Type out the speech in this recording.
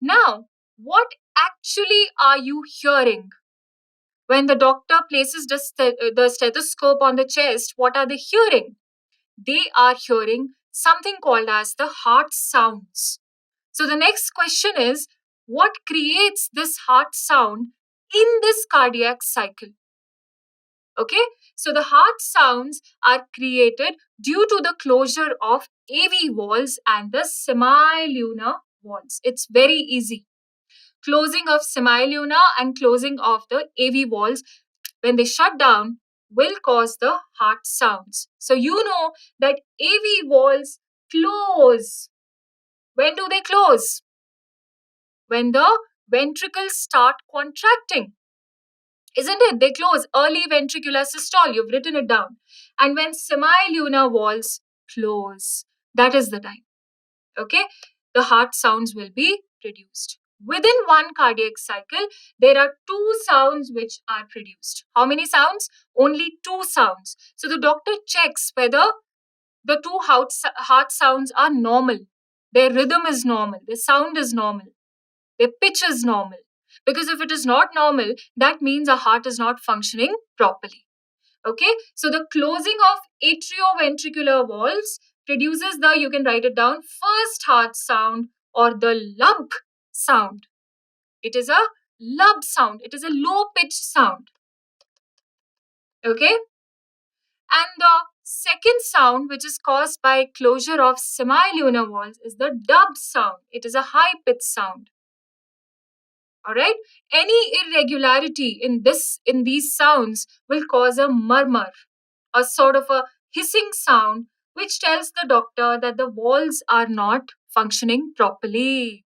Now, what actually are you hearing? When the doctor places the stethoscope on the chest, what are they hearing? They are hearing something called as the heart sounds. So the next question is, what creates this heart sound in this cardiac cycle? Okay, so the heart sounds are created due to the closure of AV walls and the semilunar walls. It's very easy. Closing of semilunar and closing of the AV walls, when they shut down, will cause the heart sounds. So you know that AV walls close. When do they close? When the ventricles start contracting. Isn't it? They close early ventricular systole. You've written it down. And when semilunar walls close, that is the time. Okay? The heart sounds will be produced. Within one cardiac cycle, there are two sounds which are produced. How many sounds? Only two sounds. So the doctor checks whether the two heart sounds are normal. Their rhythm is normal. Their sound is normal. Their pitch is normal. Because if it is not normal, that means our heart is not functioning properly. Okay, so the closing of atrioventricular walls produces the, you can write it down, first heart sound or the lub sound. It is a lub sound. It is a low pitched sound. Okay, and the second sound, which is caused by closure of semilunar walls, is the dub sound. It is a high pitched sound. All right, any irregularity in these sounds will cause a murmur, a sort of a hissing sound, which tells the doctor that the walls are not functioning properly.